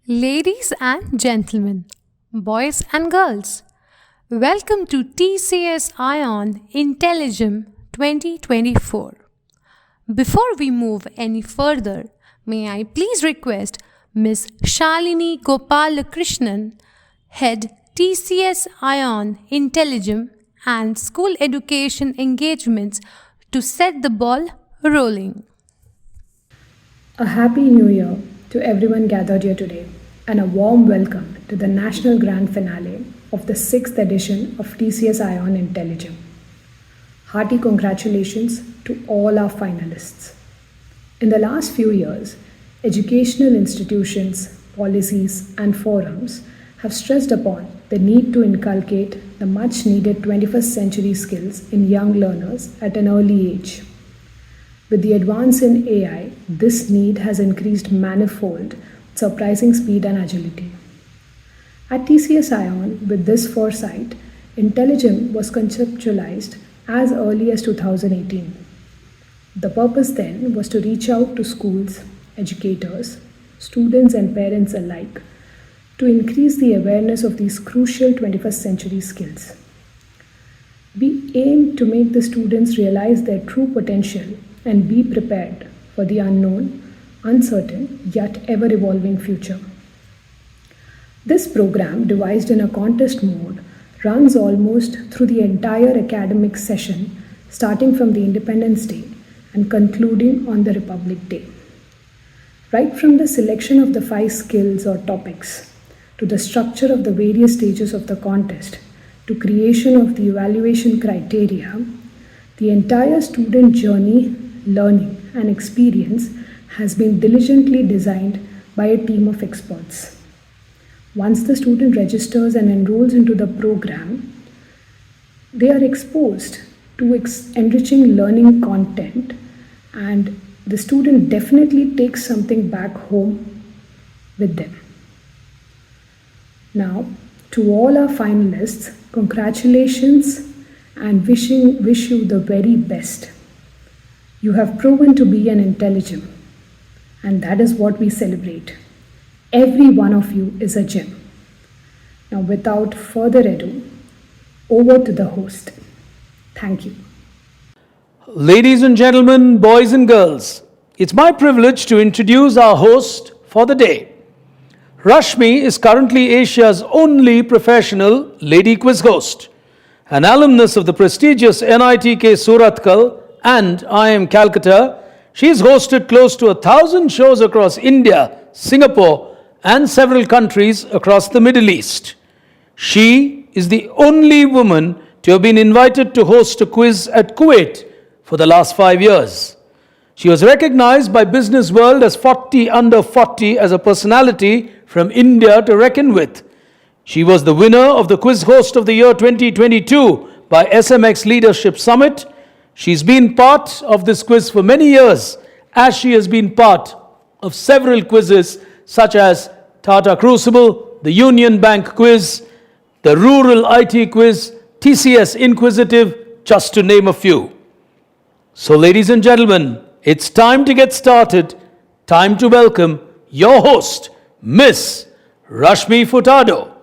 Ladies and gentlemen, boys and girls, welcome to TCS iON IntelliGem 2024. Before we move any further, may I please request Ms. Shalini Gopalakrishnan, Head TCS iON IntelliGem and School Education Engagements to set the ball rolling. A happy new year to everyone gathered here today, and a warm welcome to the national grand finale of the 6th edition of TCS iON IntelliGem. Hearty congratulations to all our finalists. In the last few years, educational institutions, policies, and forums have stressed upon the need to inculcate the much needed 21st century skills in young learners at an early age. With the advance in AI, this need has increased manifold, with surprising speed and agility. At TCS iON, with this foresight, IntelliGem was conceptualized as early as 2018. The purpose then was to reach out to schools, educators, students, and parents alike to increase the awareness of these crucial 21st century skills. We aim to make the students realize their true potential and be prepared for the unknown, uncertain, yet ever evolving future. This program, devised in a contest mode, runs almost through the entire academic session, starting from the Independence Day and concluding on the Republic Day. Right from the selection of the 5 skills or topics, to the structure of the various stages of the contest, to creation of the evaluation criteria, the entire student journey, learning, and experience has been diligently designed by a team of experts. Once the student registers and enrolls into the program, they are exposed to enriching learning content, and the student definitely takes something back home with them. Now, to all our finalists, congratulations and wish you the very best. You have proven to be an IntelliGem, and that is what we celebrate. Every one of you is a gem. Now, without further ado, over to the host. Thank you. Ladies and gentlemen, boys and girls, it's my privilege to introduce our host for the day. Rashmi is currently Asia's only professional lady quiz host. An alumnus of the prestigious NITK Surathkal and IIM Calcutta, she has hosted close to 1,000 shows across India, Singapore, and several countries across the Middle East. She is the only woman to have been invited to host a quiz at Kuwait for the last 5 years. She was recognized by Business World as 40 under 40 as a personality from India to reckon with. She was the winner of the Quiz Host of the Year 2022 by SMX Leadership Summit. She's been part of this quiz for many years, as she has been part of several quizzes such as Tata Crucible, the Union Bank Quiz, the Rural IT Quiz, TCS Inquisitive, just to name a few. So, ladies and gentlemen, it's time to get started. Time to welcome your host, Miss Rashmi Furtado.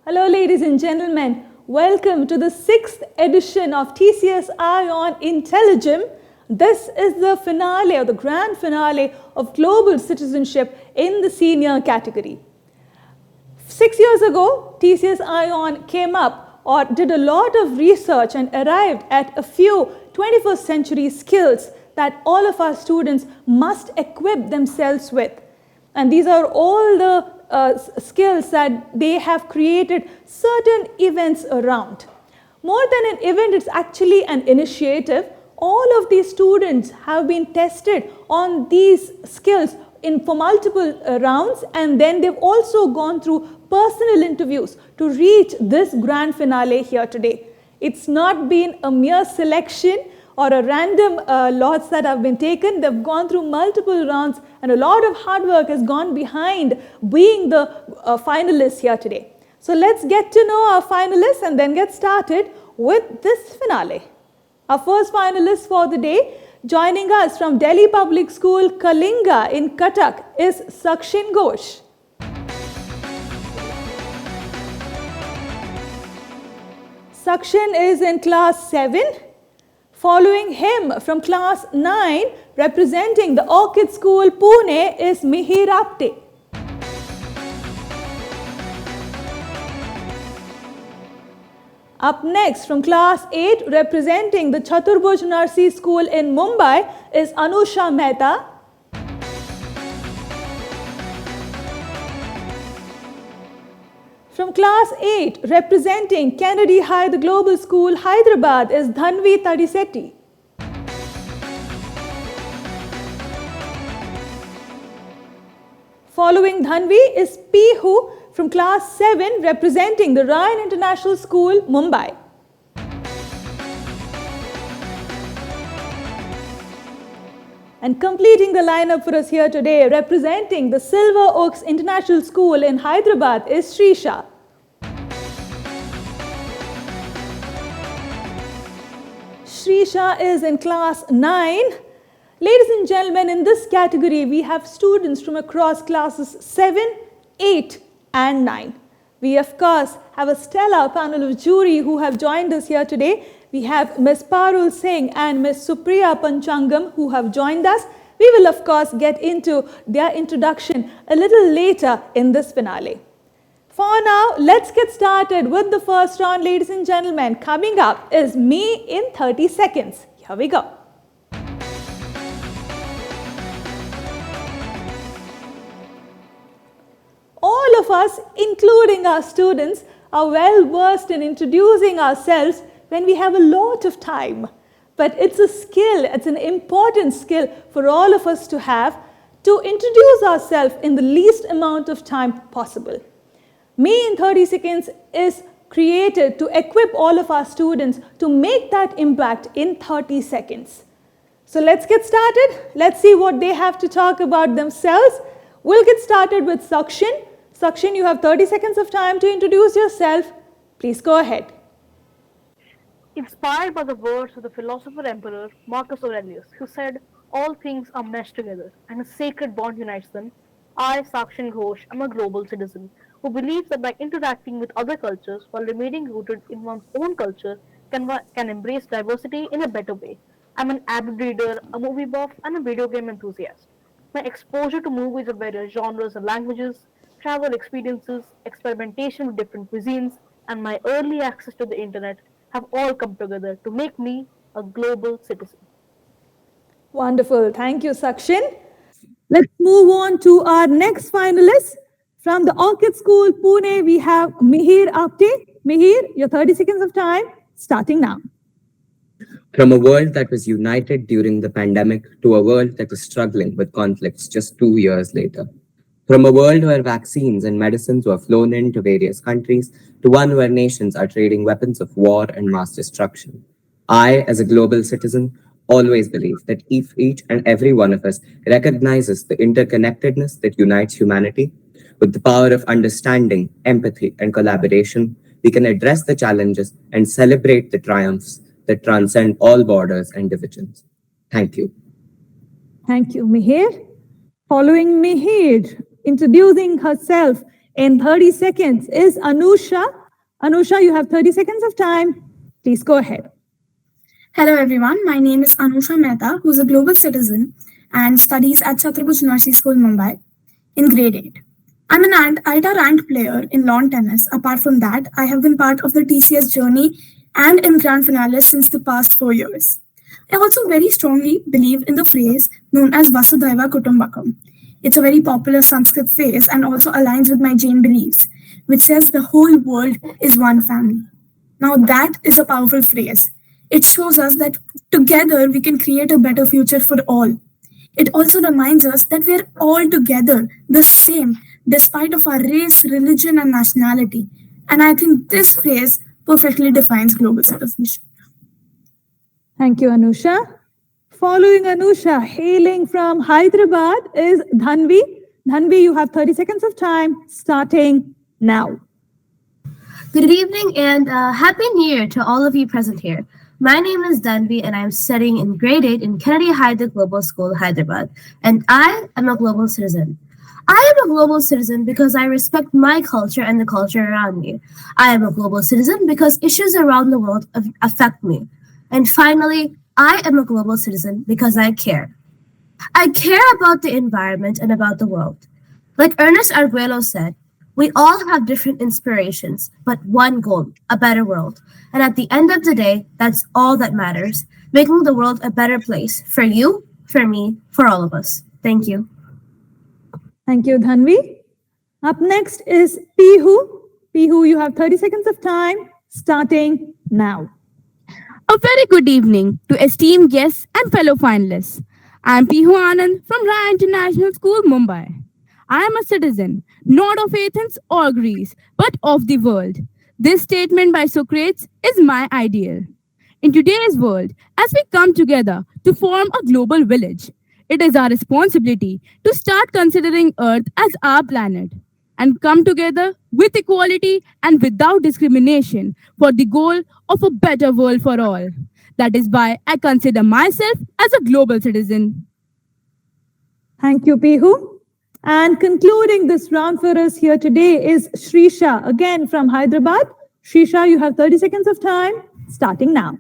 Hello, ladies and gentlemen. Welcome to the 6th edition of TCS iON IntelliGem. This is the finale or the grand finale of global citizenship in the senior category. 6 years ago, TCS iON came up or did a lot of research and arrived at a few 21st century skills that all of our students must equip themselves with. And these are all the skills that they have created certain events around. More than an event, it's actually an initiative. All of these students have been tested on these skills for multiple rounds, and then they've also gone through personal interviews to reach this grand finale here today. It's not been a mere selection or a random lots that have been taken. They've gone through multiple rounds, and a lot of hard work has gone behind being the finalists here today. So let's get to know our finalists and then get started with this finale. Our first finalist for the day, joining us from Delhi Public School, Kalinga in Cuttack, is Sakshin Ghosh. Sakshin is in class 7. Following him from class 9, representing the Orchid School, Pune, is Mihir Apte. Up next, from class 8, representing the Chaturbhuj Narsi School in Mumbai, is Anusha Mehta. From class 8, representing Kennedy High, the Global School, Hyderabad, is Dhanvi Tadisetti. Following Dhanvi is Pihu from class 7, representing the Ryan International School, Mumbai. And completing the lineup for us here today, representing the Silver Oaks International School in Hyderabad, is Srisha. Srisha is in class 9. Ladies and gentlemen, in this category, we have students from across classes 7, 8, and 9. We, of course, have a stellar panel of jury who have joined us here today. We have Ms. Parul Singh and Ms. Supriya Panchangam who have joined us. We will, of course, get into their introduction a little later in this finale. For now, let's get started with the first round, ladies and gentlemen. Coming up is me in 30 seconds. Here we go. All of us, including our students, are well versed in introducing ourselves when we have a lot of time. But it's a skill, it's an important skill for all of us to have to introduce ourselves in the least amount of time possible. Me in 30 seconds is created to equip all of our students to make that impact in 30 seconds. So let's get started. Let's see what they have to talk about themselves. We'll get started with Sakshin. Sakshin, you have 30 seconds of time to introduce yourself. Please go ahead. Inspired by the words of the philosopher emperor Marcus Aurelius, who said, "All things are meshed together, and a sacred bond unites them," I, Sakshin Ghosh, am a global citizen who believes that by interacting with other cultures while remaining rooted in one's own culture can embrace diversity in a better way. I'm an avid reader, a movie buff, and a video game enthusiast. My exposure to movies of various genres and languages, travel experiences, experimentation with different cuisines, and my early access to the internet have all come together to make me a global citizen. Wonderful. Thank you, Sakshin. Let's move on to our next finalist. From the Orchid School, Pune, we have Mihir Apte. Mihir, your 30 seconds of time, starting now. From a world that was united during the pandemic to a world that was struggling with conflicts just 2 years later. From a world where vaccines and medicines were flown into various countries to one where nations are trading weapons of war and mass destruction. I, as a global citizen, always believe that if each and every one of us recognizes the interconnectedness that unites humanity, with the power of understanding, empathy, and collaboration, we can address the challenges and celebrate the triumphs that transcend all borders and divisions. Thank you. Thank you, Mihir. Following Mihir, introducing herself in 30 seconds is Anusha. Anusha, you have 30 seconds of time. Please go ahead. Hello everyone, my name is Anusha Mehta, who's a global citizen and studies at Chaturbhuj Narsi School, Mumbai, in grade 8. I'm an ITA ranked player in lawn tennis. Apart from that, I have been part of the TCS journey and in grand finales since the past 4 years. I also very strongly believe in the phrase known as Vasudhaiva Kutumbakam. It's a very popular Sanskrit phrase and also aligns with my Jain beliefs, which says the whole world is one family. Now that is a powerful phrase. It shows us that together we can create a better future for all. It also reminds us that we are all together, the same, despite of our race, religion, and nationality. And I think this phrase perfectly defines global citizenship. Thank you, Anusha. Following Anusha, hailing from Hyderabad, is Dhanvi. Dhanvi, you have 30 seconds of time starting now. Good evening and Happy New Year to all of you present here. My name is Danvi and I'm studying in grade 8 in Kennedy Hyder Global School, Hyderabad, and I am a global citizen. I am a global citizen because I respect my culture and the culture around me. I am a global citizen because issues around the world affect me. And finally, I am a global citizen because I care. I care about the environment and about the world. Like Ernest Arguello said, we all have different inspirations, but one goal, a better world. And at the end of the day, that's all that matters, making the world a better place for you, for me, for all of us. Thank you. Thank you, Dhanvi. Up next is Pihu. Pihu, you have 30 seconds of time starting now. A very good evening to esteemed guests and fellow finalists. I am Pihu Anand from Raya International School, Mumbai. I am a citizen, not of Athens or Greece, but of the world. This statement by Socrates is my ideal. In today's world, as we come together to form a global village, it is our responsibility to start considering Earth as our planet and come together with equality and without discrimination for the goal of a better world for all. That is why I consider myself as a global citizen. Thank you, Pihu. And concluding this round for us here today is Shrisha, again from Hyderabad. Shrisha, you have 30 seconds of time starting now.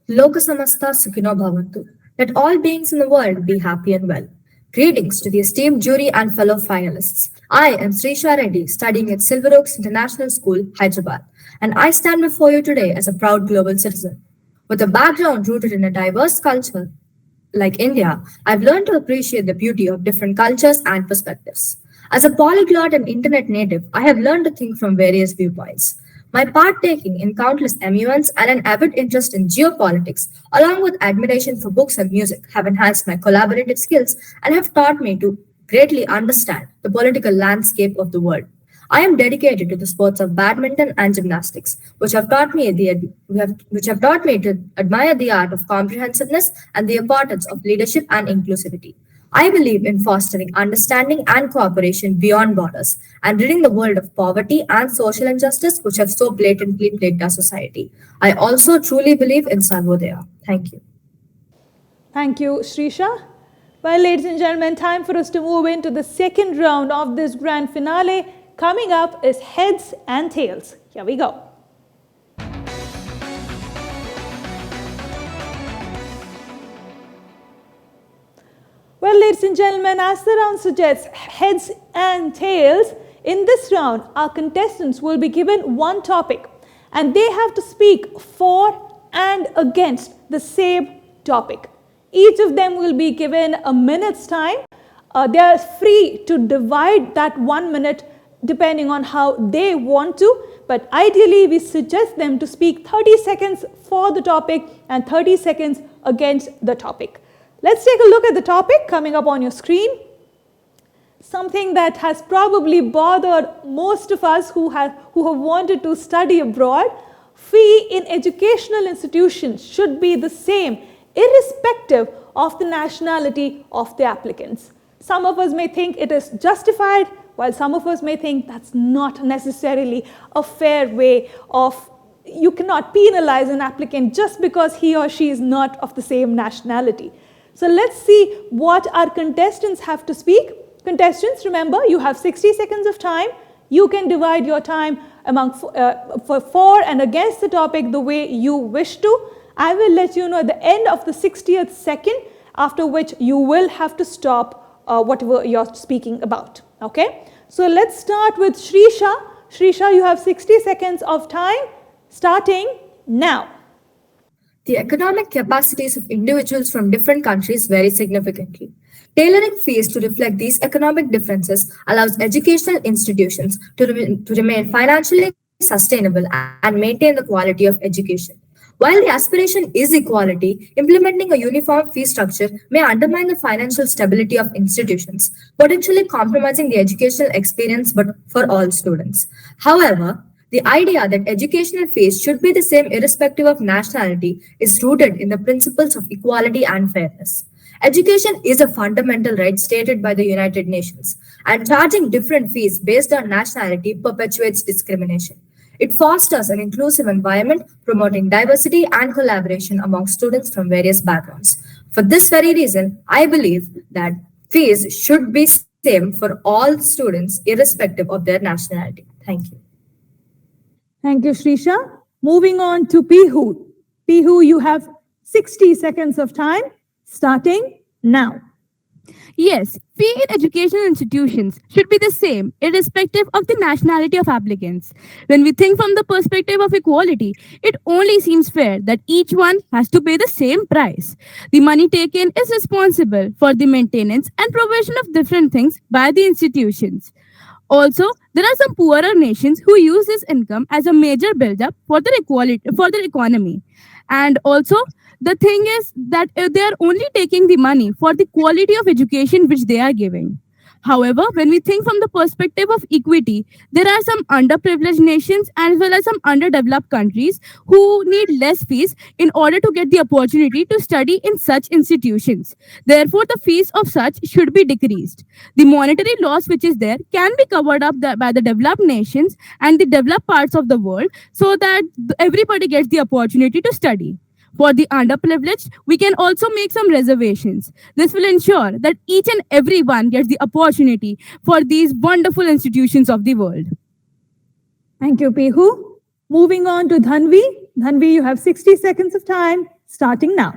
Loka samasta sukhino bhavantu. Let all beings in the world be happy and well. Greetings to the esteemed jury and fellow finalists. I am Srisha Reddy, studying at Silver Oaks International School, Hyderabad, and I stand before you today as a proud global citizen. With a background rooted in a diverse culture like India, I've learned to appreciate the beauty of different cultures and perspectives. As a polyglot and internet native, I have learned to think from various viewpoints. My partaking in countless MUNs and an avid interest in geopolitics, along with admiration for books and music, have enhanced my collaborative skills and have taught me to greatly understand the political landscape of the world. I am dedicated to the sports of badminton and gymnastics, which have taught me to admire the art of comprehensiveness and the importance of leadership and inclusivity. I believe in fostering understanding and cooperation beyond borders and ridding the world of poverty and social injustice which have so blatantly plagued our society. I also truly believe in Sarvodaya. Thank you. Thank you, Shrisha. Well, ladies and gentlemen, time for us to move into the second round of this grand finale. Coming up is heads and tails. Here we go. Well, ladies and gentlemen, as the round suggests, heads and tails, in this round, our contestants will be given one topic and they have to speak for and against the same topic. Each of them will be given a minute's time. They are free to divide that 1 minute depending on how they want to, but ideally we suggest them to speak 30 seconds for the topic and 30 seconds against the topic. Let's take a look at the topic coming up on your screen. Something that has probably bothered most of us who have wanted to study abroad. Fee in educational institutions should be the same, irrespective of the nationality of the applicants. Some of us may think it is justified, while some of us may think that's not necessarily a fair way of, you cannot penalize an applicant just because he or she is not of the same nationality. So let's see what our contestants have to speak. Contestants, remember, you have 60 seconds of time. You can divide your time among for and against the topic the way you wish to. I will let you know at the end of the 60th second, after which you will have to stop whatever you're speaking about. Okay? So let's start with Shrisha. Shrisha, you have 60 seconds of time starting now. The economic capacities of individuals from different countries vary significantly. Tailoring fees to reflect these economic differences allows educational institutions to remain financially sustainable and maintain the quality of education. While the aspiration is equality, implementing a uniform fee structure may undermine the financial stability of institutions, potentially compromising the educational experience but for all students. However, The idea that educational fees should be the same irrespective of nationality is rooted in the principles of equality and fairness. Education is a fundamental right stated by the United Nations, and charging different fees based on nationality perpetuates discrimination. It fosters an inclusive environment, promoting diversity and collaboration among students from various backgrounds. For this very reason, I believe that fees should be same for all students irrespective of their nationality. Thank you. Thank you, Shrisha. Moving on to Pihu. Pihu, you have 60 seconds of time, starting now. Yes, fee in educational institutions should be the same, irrespective of the nationality of applicants. When we think from the perspective of equality, it only seems fair that each one has to pay the same price. The money taken is responsible for the maintenance and provision of different things by the institutions. Also, there are some poorer nations who use this income as a major build-up for their economy. And also, the thing is that they are only taking the money for the quality of education which they are giving. However, when we think from the perspective of equity, there are some underprivileged nations as well as some underdeveloped countries who need less fees in order to get the opportunity to study in such institutions. Therefore, the fees of such should be decreased. The monetary loss which is there can be covered up by the developed nations and the developed parts of the world so that everybody gets the opportunity to study. For the underprivileged, we can also make some reservations. This will ensure that each and everyone gets the opportunity for these wonderful institutions of the world. Thank you, Pihu. Moving on to Dhanvi. Dhanvi, you have 60 seconds of time, starting now.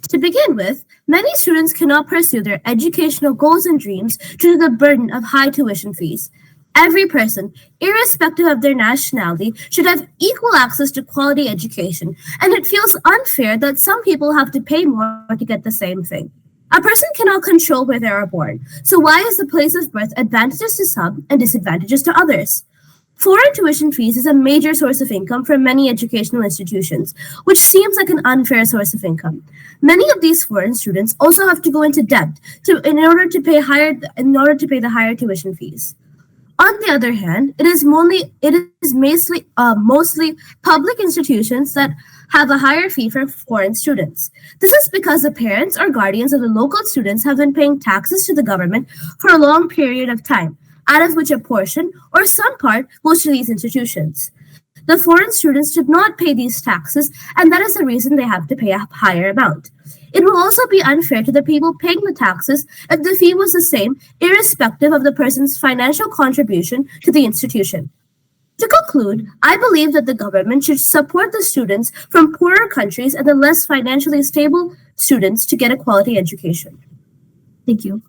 To begin with, many students cannot pursue their educational goals and dreams due to the burden of high tuition fees. Every person, irrespective of their nationality, should have equal access to quality education, and it feels unfair that some people have to pay more to get the same thing. A person cannot control where they are born, so why is the place of birth advantageous to some and disadvantageous to others? Foreign tuition fees is a major source of income for many educational institutions, which seems like an unfair source of income. Many of these foreign students also have to go into debt in order to pay the higher tuition fees. On the other hand, it is mostly public institutions that have a higher fee for foreign students. This is because the parents or guardians of the local students have been paying taxes to the government for a long period of time, out of which a portion or some part goes to these institutions. The foreign students did not pay these taxes, and that is the reason they have to pay a higher amount. It will also be unfair to the people paying the taxes if the fee was the same, irrespective of the person's financial contribution to the institution. To conclude, I believe that the government should support the students from poorer countries and the less financially stable students to get a quality education. Thank you.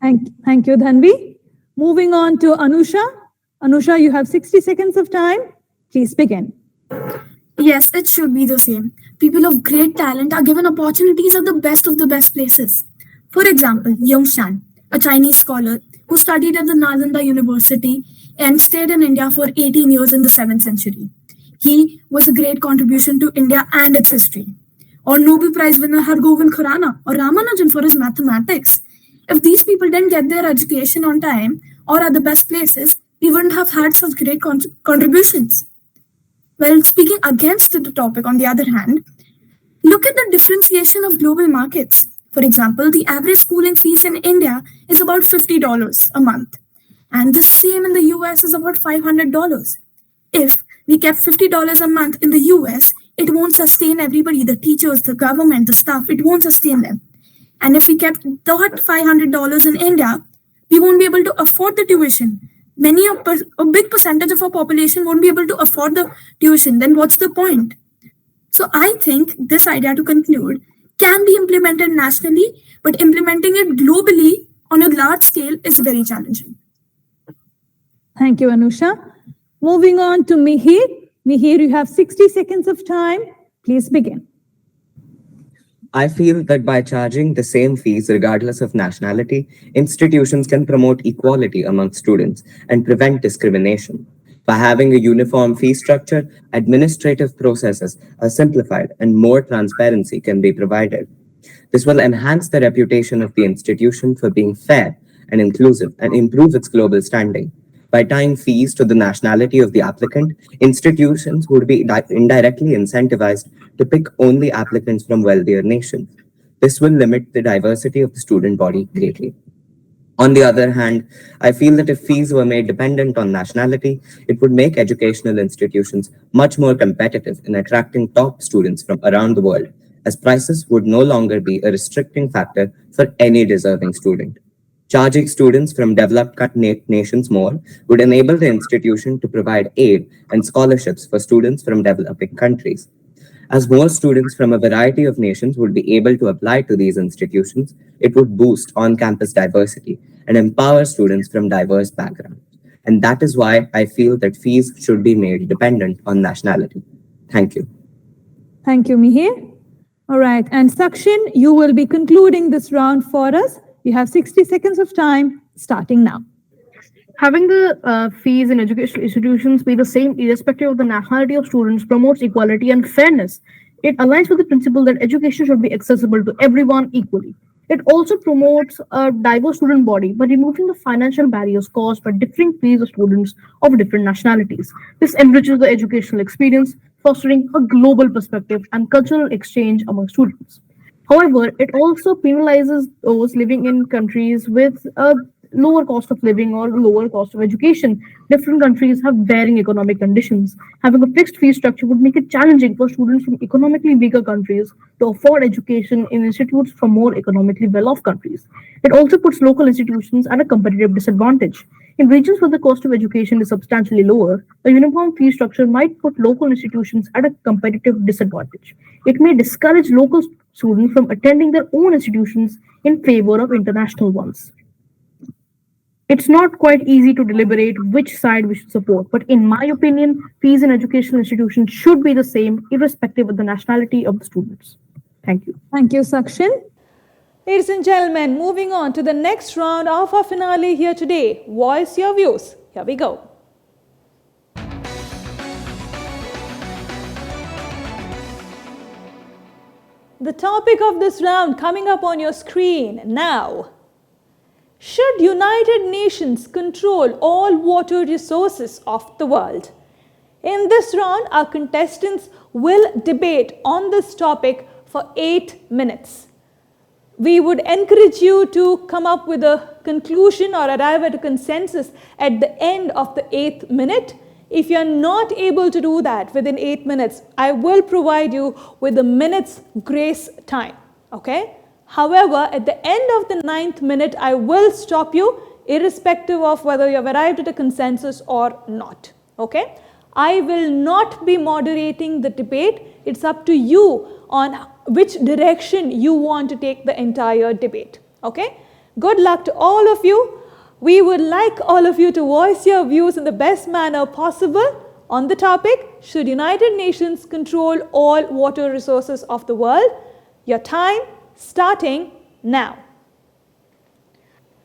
Thank you, Dhanvi. Moving on to Anusha. Anusha, you have 60 seconds of time. Please begin. Yes, it should be the same. People of great talent are given opportunities at the best places. For example, Yongshan, a Chinese scholar who studied at the Nalanda University and stayed in India for 18 years in the 7th century. He was a great contribution to India and its history. Or Nobel Prize winner Hargobind Khurana or Ramanujan for his mathematics. If these people didn't get their education on time or at the best places, we wouldn't have had such great contributions. Well, speaking against the topic, on the other hand, look at the differentiation of global markets. For example, the average schooling fees in India is about $50 a month, and the same in the US is about $500. If we kept $50 a month in the US, it won't sustain everybody, the teachers, the government, the staff, it won't sustain them. And if we kept that $500 in India, we won't be able to afford the tuition. A big percentage of our population won't be able to afford the tuition. Then what's the point? So I think this idea, to conclude, can be implemented nationally, but implementing it globally on a large scale is very challenging. Thank you, Anusha. Moving on to Mihir. Mihir, you have 60 seconds of time. Please begin. I feel that by charging the same fees regardless of nationality, institutions can promote equality among students and prevent discrimination. By having a uniform fee structure, administrative processes are simplified and more transparency can be provided. This will enhance the reputation of the institution for being fair and inclusive and improve its global standing. By tying fees to the nationality of the applicant, institutions would be indirectly incentivized to pick only applicants from wealthier nations. This will limit the diversity of the student body greatly. On the other hand, I feel that if fees were made dependent on nationality, it would make educational institutions much more competitive in attracting top students from around the world, as prices would no longer be a restricting factor for any deserving student. Charging students from developed nations more would enable the institution to provide aid and scholarships for students from developing countries. As more students from a variety of nations would be able to apply to these institutions, it would boost on campus diversity and empower students from diverse backgrounds. And that is why I feel that fees should be made dependent on nationality. Thank you. Thank you, Mihir. All right, and Sakshin, you will be concluding this round for us. You have 60 seconds of time starting now. Having the fees in educational institutions be the same irrespective of the nationality of students promotes equality and fairness. It aligns with the principle that education should be accessible to everyone equally. It also promotes a diverse student body by removing the financial barriers caused by differing fees of students of different nationalities. This enriches the educational experience, fostering a global perspective and cultural exchange among students. However, it also penalizes those living in countries with a lower cost of living or lower cost of education. Different countries have varying economic conditions. Having a fixed fee structure would make it challenging for students from economically weaker countries to afford education in institutes from more economically well-off countries. It also puts local institutions at a competitive disadvantage. In regions where the cost of education is substantially lower, a uniform fee structure might put local institutions at a competitive disadvantage. It may discourage local students from attending their own institutions in favor of international ones. It's not quite easy to deliberate which side we should support, but in my opinion, fees in educational institutions should be the same, irrespective of the nationality of the students. Thank you. Thank you, Sakshin. Ladies and gentlemen, moving on to the next round of our finale here today. Voice your views. Here we go. The topic of this round coming up on your screen now. Should United Nations control all water resources of the world? In this round, our contestants will debate on this topic for 8 minutes. We would encourage you to come up with a conclusion or arrive at a consensus at the end of the 8th minute. If you are not able to do that within 8 minutes, I will provide you with a minute's grace time. Okay? However, at the end of the 9th minute, I will stop you irrespective of whether you have arrived at a consensus or not. Okay? I will not be moderating the debate. It's up to you on which direction you want to take the entire debate. Okay? Good luck to all of you. We would like all of you to voice your views in the best manner possible on the topic, should United Nations control all water resources of the world? Your time starting now.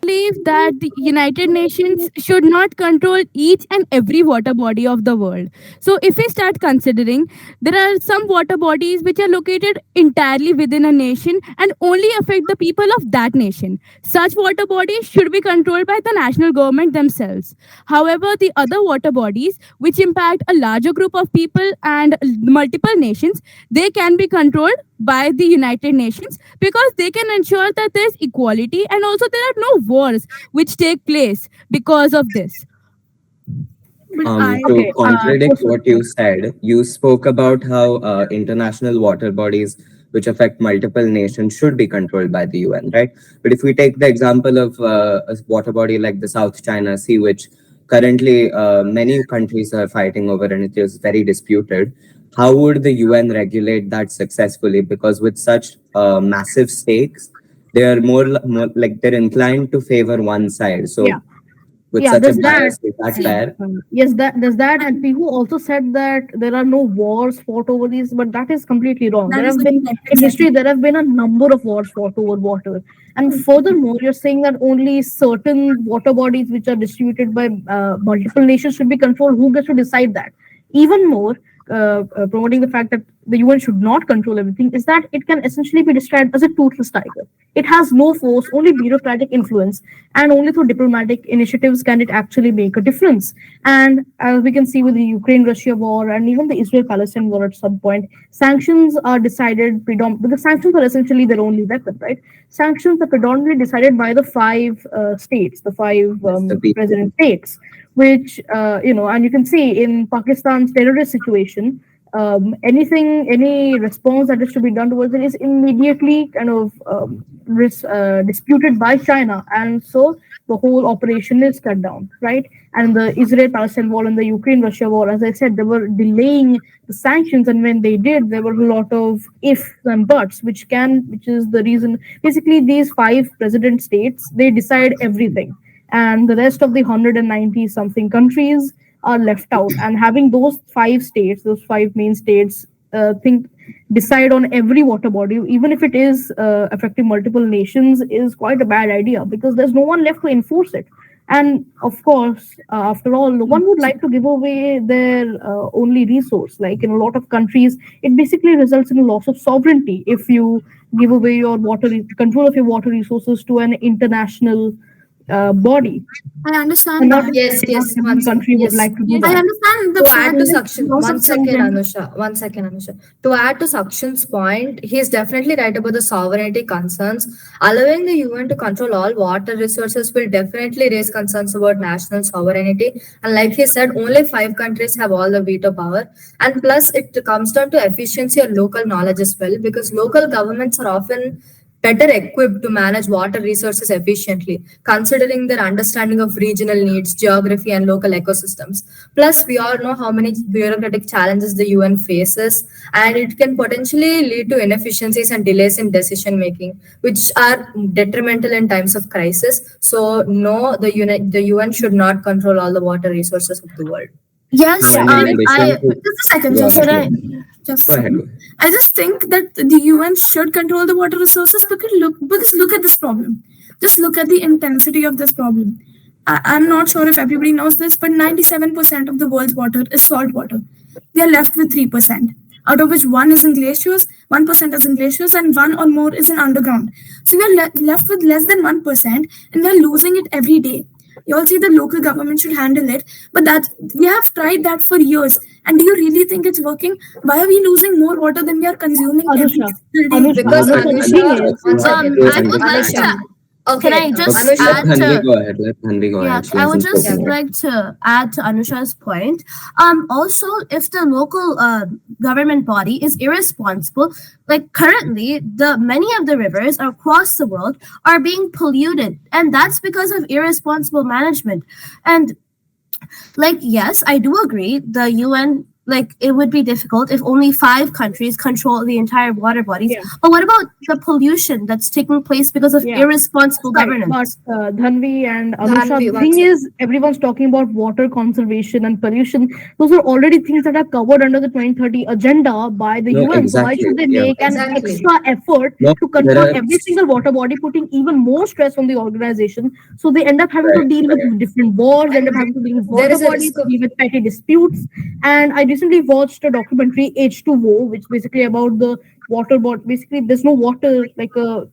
Believe that the United Nations should not control each and every water body of the world. So if we start considering, there are some water bodies which are located entirely within a nation and only affect the people of that nation. Such water bodies should be controlled by the national government themselves. However, the other water bodies which impact a larger group of people and multiple nations, they can be controlled by the United Nations because they can ensure that there is equality and also there are no wars which take place because of this. To contradict what you said, you spoke about how international water bodies which affect multiple nations should be controlled by the UN, right? But if we take the example of a water body like the South China Sea, which currently many countries are fighting over and it is very disputed, how would the UN regulate that successfully? Because with such massive stakes, they are more like they're inclined to favor one side. So with such a bias, is that fair? Yes, does that, and people also said that there are no wars fought over these, but that is completely wrong. There have been in history, there have been a number of wars fought over water, and furthermore, you're saying that only certain water bodies which are distributed by multiple nations should be controlled. Who gets to decide that? Even more, promoting the fact that the UN should not control everything is that it can essentially be described as a toothless tiger. It has no force, only bureaucratic influence, and only through diplomatic initiatives can it actually make a difference. And as we can see with the Ukraine-Russia war and even the Israel-Palestine war at some point, sanctions are decided predominantly, because sanctions are essentially their only weapon, right? Sanctions are predominantly decided by the five states, the five The people. president states, which, and you can see in Pakistan's terrorist situation, any response that is to be done towards it is immediately kind of disputed by China, and so the whole operation is cut down, right? And the Israel-Palestine war and the Ukraine-Russia war, as I said, they were delaying the sanctions, and when they did, there were a lot of ifs and buts, which is the reason. Basically, these five president states they decide everything, and the rest of the 190 something countries are left out. And having those five states, those five main states, think decide on every water body, even if it is affecting multiple nations, is quite a bad idea because there's no one left to enforce it. And of course, after all, no one would like to give away their only resource. Like in a lot of countries, it basically results in a loss of sovereignty if you give away your control of your water resources to an international body. I understand And not that. Yes, not yes, every country would yes. like to do I that. understand the To add fact to that Sakshan, loss one of second, sovereignty. Anusha. One second, Anusha. To add to Sakshan's point, he is definitely right about the sovereignty concerns. Allowing the UN to control all water resources will definitely raise concerns about national sovereignty. And like he said, only five countries have all the veto power. And plus, it comes down to efficiency and local knowledge as well, because local governments are often better equipped to manage water resources efficiently, considering their understanding of regional needs, geography, and local ecosystems. Plus, we all know how many bureaucratic challenges the UN faces, and it can potentially lead to inefficiencies and delays in decision making, which are detrimental in times of crisis. So, no, the UN should not control all the water resources of the world. Yes, And in addition to, just a second, go just ahead, a go second. ahead. Just Go a ahead, go second. ahead. I just think that the UN should control the water resources because look at this problem. Just look at the intensity of this problem. I'm not sure if everybody knows this, but 97% of the world's water is salt water. We are left with 3%, out of which 1% is in glaciers, and one or more is in underground. So we are left with less than 1%, and we are losing it every day. You all say the local government should handle it, but that we have tried that for years. And do you really think it's working? Why are we losing more water than we are consuming every Anusha, single day? Because Anusha, the thing Anusha, is, one second, You I would like understand. Anusha. to. Can Okay, I Okay, just let Anusha. add Dhanvi to? go ahead. Let Dhanvi go ahead. Yes, She I would hasn't just spoken Yeah. yet. like to add to Anusha's point. Also, if the local government body is irresponsible, like currently, the many of the rivers across the world are being polluted, and that's because of irresponsible management. And like, yes, I do agree. The UN, like, it would be difficult if only five countries control the entire water bodies. yeah. But what about the pollution that's taking place because of Yeah, irresponsible right. But governance? Dhanvi and Anusha, Dhanvi, the one thing second. is, everyone's talking about water conservation and pollution. Those are already things that are covered under the 2030 agenda by the No, UN. So why exactly. should they Yeah. make an Exactly. extra effort No, to there control are every single water body, putting even more stress on the organization? So they end up having to right. deal with different wars, end up And having to deal with there water is a bodies, risk of deal with petty disputes. And I recently watched a documentary H2O, which basically about the water body. Basically, there's no water, like a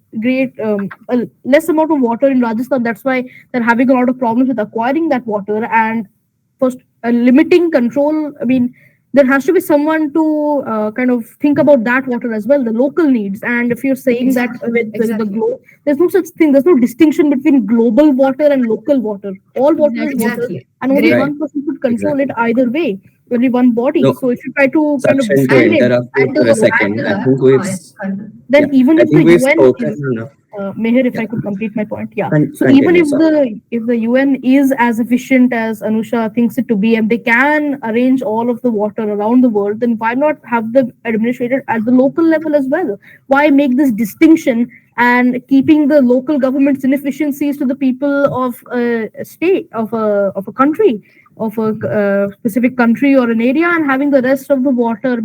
less amount of water in Rajasthan. That's why they're having a lot of problems with acquiring that water. And first, limiting control. I mean, there has to be someone to kind of think about that water as well, the local needs. And if you're saying that exactly, with the exactly, globe, there's no such thing. There's no distinction between global water and local water. All water is water, exactly. and only Great. Right. one person could control it Exactly. either way. Only one body. No, So if you try to kind of Sakshan, to discriminate interrupt you And for a to add second, to I that, think we've, yes, yeah, then even I if the think we've UN spoken is enough. Meher, if Yeah, I could complete my point, yeah. So even continue. Sorry. if the UN is as efficient as Anusha thinks it to be, and they can arrange all of the water around the world, then why not have them administrated at the local level as well? Why make this distinction and keeping the local government's inefficiencies to the people of a state of a country? Of a specific country or an area, and having the rest of the water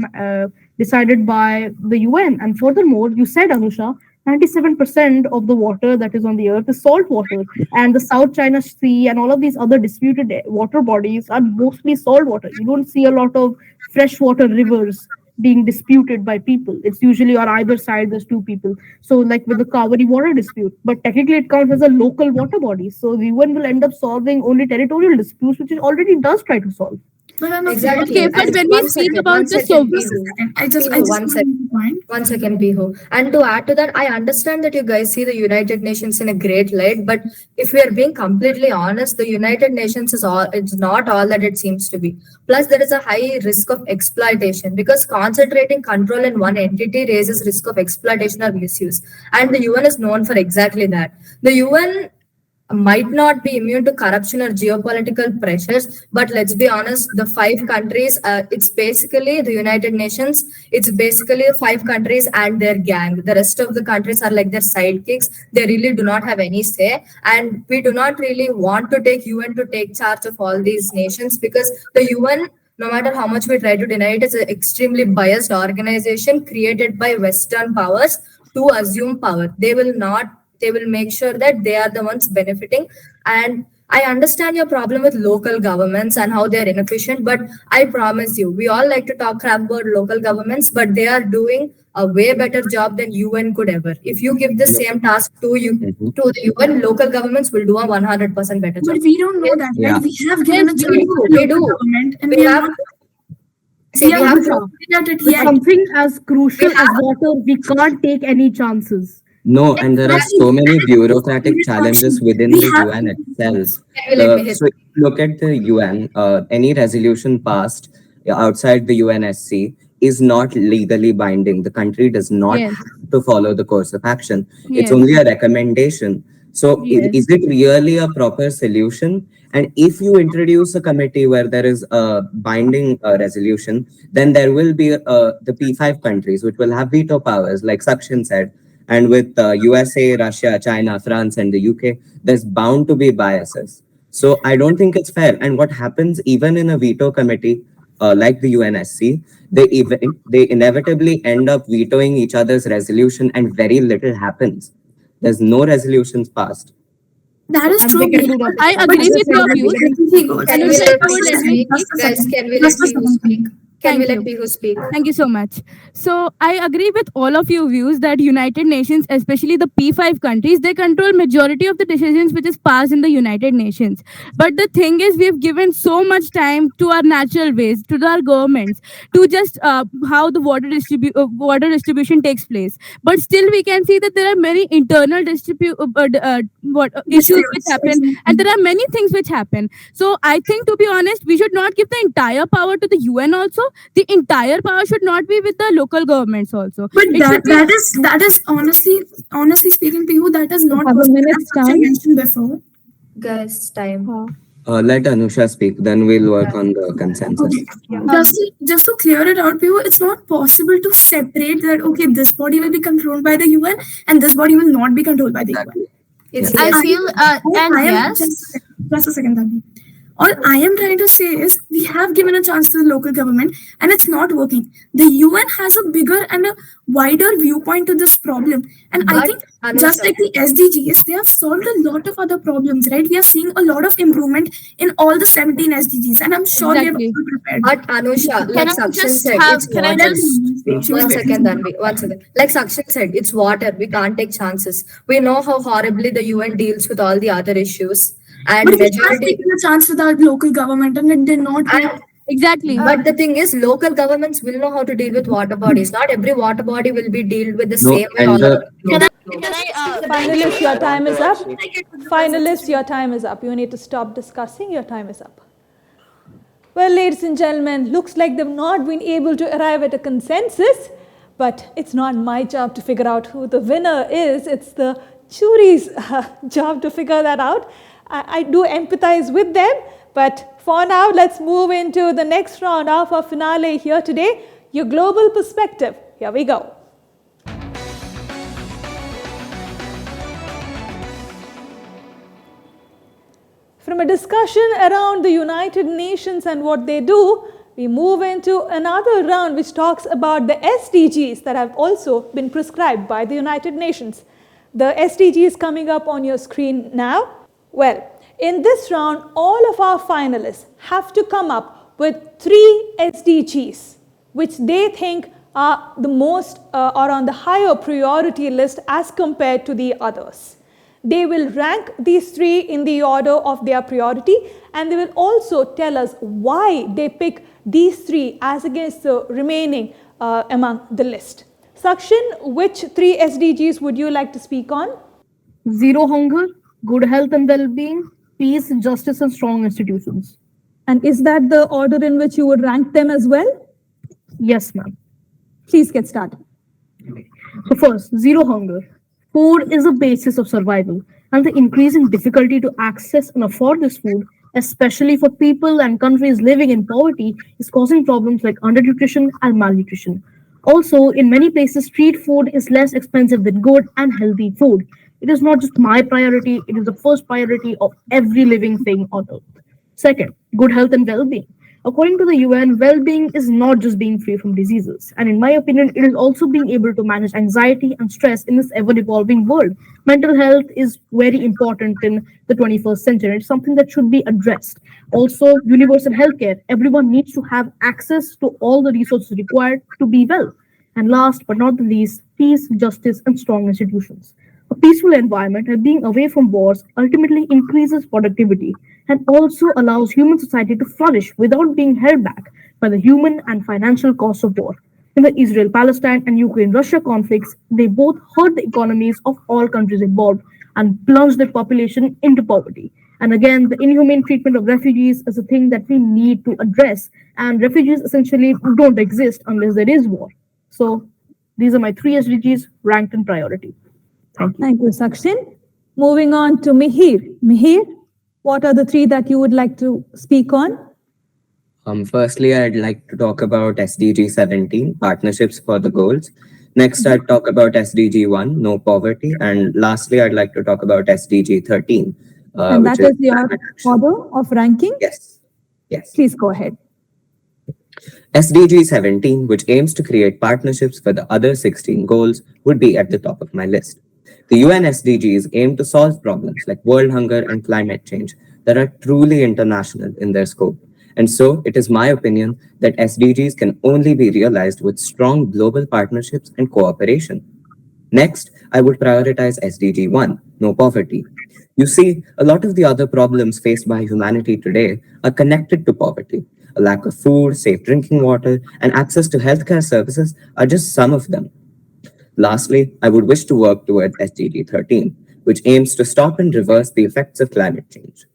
decided by the UN. And furthermore, you said, Anusha, 97% of the water that is on the earth is salt water. And the South China Sea and all of these other disputed water bodies are mostly salt water. You don't see a lot of freshwater rivers being disputed by people. It's usually on either side there's two people. So like with the Kaveri water dispute, but technically it counts as a local water body. So the UN will end up solving only territorial disputes, which it already does try to solve. Exactly. Okay, but And when we one speak second, about one the second, Soviet, Pihu. I Pihu, just one second. point. One second, Pihu. And to add to that, I understand that you guys see the United Nations in a great light, but if we are being completely honest, the United Nations is all it's not all that it seems to be. Plus, there is a high risk of exploitation because concentrating control in one entity raises risk of exploitation or misuse. And the UN is known for exactly that. The UN might not be immune to corruption or geopolitical pressures, but let's be honest, the five countries, it's basically the United Nations, it's basically five countries and their gang. The rest of the countries are like their sidekicks. They really do not have any say. And we do not really want to take UN to take charge of all these nations because the UN, no matter how much we try to deny it, is an extremely biased organization created by Western powers to assume power. They will make sure that they are the ones benefiting. And I understand your problem with local governments and how they're inefficient, but I promise you, we all like to talk crap about local governments, but they are doing a way better job than UN could ever. If you give the same task to you to the UN, local governments will do a 100% better job. But we don't know that, Yeah. right? We have given a Yes, chance to we the do. local government, and We we are have not. see, We we are have not looking at it With yet. something as crucial We as have- water, we can't take any chances. No, and there are so many bureaucratic Serious challenges option. within We the have UN itself. Can you let me hit? So if you look at the UN, any resolution passed outside the UNSC is not legally binding. The country does not yes, have to follow the course of action. It's yes, only a recommendation. So yes. is it really a proper solution? And if you introduce a committee where there is a binding resolution, then there will be the P5 countries which will have veto powers, like Sakshan said. And with USA, Russia, China, France, and the UK, there's bound to be biases. So I don't think it's fair. And what happens even in a veto committee like the UNSC, they inevitably end up vetoing each other's resolution, and very little happens. There's no resolutions passed. That is And true. they can do that. I But agree just with your let me views. goes. Can we Anusha, let if you would Pihu let me speak? speak. Guys, can we let Just a Pihu second. speak? Can we Thank let you. Pihu speak? Thank you so much. So I agree with all of your views that United Nations, especially the P5 countries, they control majority of the decisions which is passed in the United Nations. But the thing is, we've given so much time to our natural ways, to our governments, to just how the water distribution takes place. But still, we can see that there are many internal issues which happen, and there are many things which happen. So I think, to be honest, we should not give the entire power to the UN also. The entire power should not be with the local governments also. But It should be that is honestly speaking to you, that is not Have a possible. minute's As I time. mentioned before. Guys, time. Let Anusha speak, then we'll work on the consensus. Okay. Just to clear it out, people, it's not possible to separate that. Okay, this body will be controlled by the UN, and this body will not be controlled by the UN. It's I yes. feel, and yes, Just a second, Tanvi. All I am trying to say is we have given a chance to the local government and it's not working. The UN has a bigger and a wider viewpoint to this problem. And I But, think just Anusha, like the SDGs, they have solved a lot of other problems, right? We are seeing a lot of improvement in all the 17 SDGs. And I'm sure we have exactly. all prepared. But Anusha, can like I Sakshan just said, have, it's can I water. just, One second, Dhanvi. One second. Like Sakshan said, it's water. We can't take chances. We know how horribly the UN deals with all the other issues. And But we have majority taken a chance with our local government and it did not work. and Exactly. but the thing is, local governments will know how to deal with water bodies. Not every water body will be dealt with the No, same way and all the over the globe. Finalists, your time is up. Finalists, your time is up. You need to stop discussing. Your time is up. Well, ladies and gentlemen, looks like they've not been able to arrive at a consensus, but it's not my job to figure out who the winner is. It's the jury's job to figure that out. I do empathize with them, but for now, let's move into the next round of our finale here today, your global perspective. Here we go. From a discussion around the United Nations and what they do, we move into another round which talks about the SDGs that have also been prescribed by the United Nations. The SDGs coming up on your screen now. Well, in this round, all of our finalists have to come up with 3 SDGs which they think are the most or on the higher priority list as compared to the others. They will rank these three in the order of their priority, and they will also tell us why they pick these three as against the remaining among the list. Sakshin, which three SDGs would you like to speak on? Zero hunger, good health and well-being, peace, justice, and strong institutions. And is that the order in which you would rank them as well? Yes, ma'am. Please get started. So first, zero hunger. Food is the basis of survival, and the increasing difficulty to access and afford this food, especially for people and countries living in poverty, is causing problems like undernutrition and malnutrition. Also, in many places, street food is less expensive than good and healthy food. It is not just my priority, it is the first priority of every living thing on earth. Second, good health and well being. According to the UN, well being is not just being free from diseases. And in my opinion, it is also being able to manage anxiety and stress in this ever evolving world. Mental health is very important in the 21st century. It's something that should be addressed. Also, universal healthcare. Everyone needs to have access to all the resources required to be well. And last but not the least, peace, justice, and strong institutions. A peaceful environment and being away from wars ultimately increases productivity and also allows human society to flourish without being held back by the human and financial costs of war. In the Israel Palestine and Ukraine Russia conflicts, they both hurt the economies of all countries involved and plunged their population into poverty. And again, the inhumane treatment of refugees is a thing that we need to address. And refugees essentially don't exist unless there is war. So these are my three SDGs ranked in priority. Thank you. Thank you, Sakshin. Moving on to Mihir. Mihir, what are the three that you would like to speak on? Firstly, I'd like to talk about SDG 17, partnerships for the goals. Next, I'd talk about SDG 1, no poverty. And lastly, I'd like to talk about SDG 13. And that is your order of ranking? Yes. Yes. Please go ahead. SDG 17, which aims to create partnerships for the other 16 goals, would be at the top of my list. The UN SDGs aim to solve problems like world hunger and climate change that are truly international in their scope. And so it is my opinion that SDGs can only be realized with strong global partnerships and cooperation. Next, I would prioritize SDG 1, no poverty. You see, a lot of the other problems faced by humanity today are connected to poverty. A lack of food, safe drinking water, and access to healthcare services are just some of them. Lastly, I would wish to work towards SDG 13, which aims to stop and reverse the effects of climate change.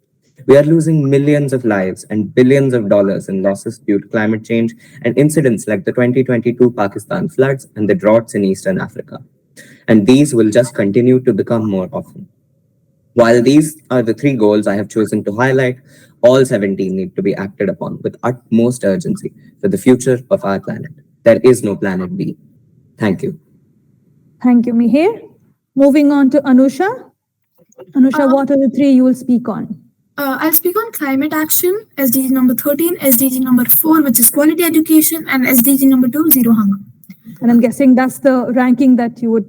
We are losing millions of lives and billions of dollars in losses due to climate change and incidents like the 2022 Pakistan floods and the droughts in Eastern Africa. And these will just continue to become more often. While these are the three goals I have chosen to highlight, all 17 need to be acted upon with utmost urgency for the future of our planet. There is no planet B. Thank you. Thank you, Mihir. Moving on to Anusha. Anusha, what are the three you will speak on? I'll speak on climate action, SDG number 13, SDG number 4, which is quality education, and SDG number 2, zero hunger. And I'm guessing that's the ranking that you have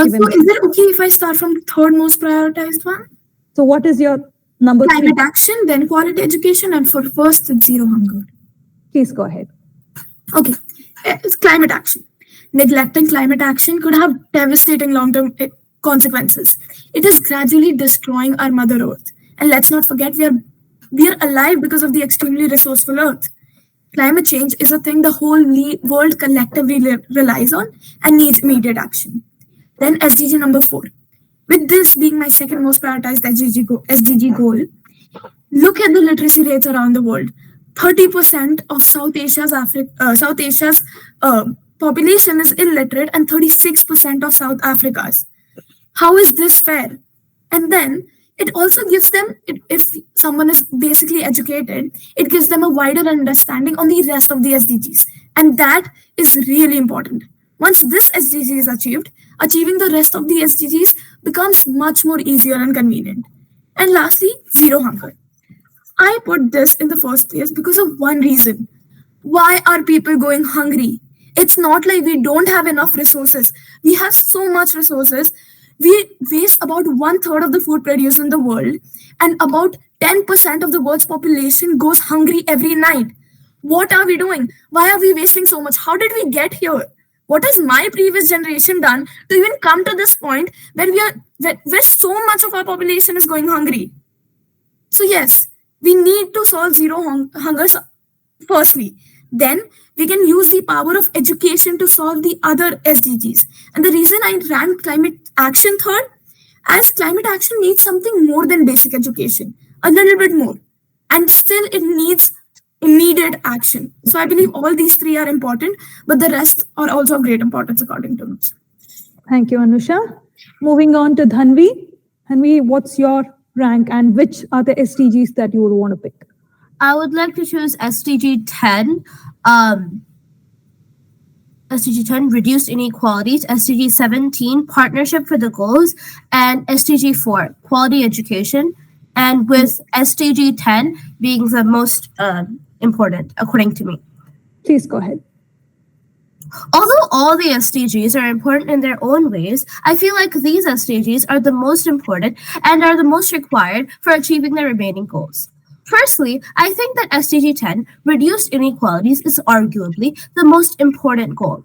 given. So is it okay if I start from the third most prioritized one? So what is your number Climate 3? action, then quality education, and for first, it's zero hunger. Please go ahead. Okay, it's climate action. Neglecting climate action could have devastating long-term consequences. It is gradually destroying our Mother Earth. And let's not forget, we are alive because of the extremely resourceful Earth. Climate change is a thing the whole world collectively relies on and needs immediate action. Then SDG number 4. With this being my second most prioritized SDG goal, look at the literacy rates around the world. 30% of South Asia's population is illiterate and 36% of South Africa's. How is this fair? And then it also gives them, if someone is basically educated, it gives them a wider understanding on the rest of the SDGs. And that is really important. Once this SDG is achieved, achieving the rest of the SDGs becomes much more easier and convenient. And lastly, zero hunger. I put this in the first place because of one reason. Why are people going hungry? It's not like we don't have enough resources. We have so much resources. We waste about 1/3 of the food produced in the world, and about 10% of the world's population goes hungry every night. What are we doing? Why are we wasting so much? How did we get here? What has my previous generation done to even come to this point where where so much of our population is going hungry? So yes, we need to solve hunger firstly. Then we can use the power of education to solve the other SDGs. And the reason I ranked climate action third, as climate action needs something more than basic education, a little bit more. And still it needs immediate action. So I believe all these three are important, but the rest are also of great importance according to me. Thank you, Anusha. Moving on to Dhanvi. Dhanvi, what's your rank and which are the SDGs that you would want to pick? I would like to choose SDG 10, SDG 10, reduced inequalities, SDG 17, partnership for the goals, and SDG 4, quality education, and with SDG 10 being the most important, according to me. Please go ahead. Although all the SDGs are important in their own ways, I feel like these SDGs are the most important and are the most required for achieving the remaining goals. Firstly, I think that SDG 10, reduced inequalities, is arguably the most important goal.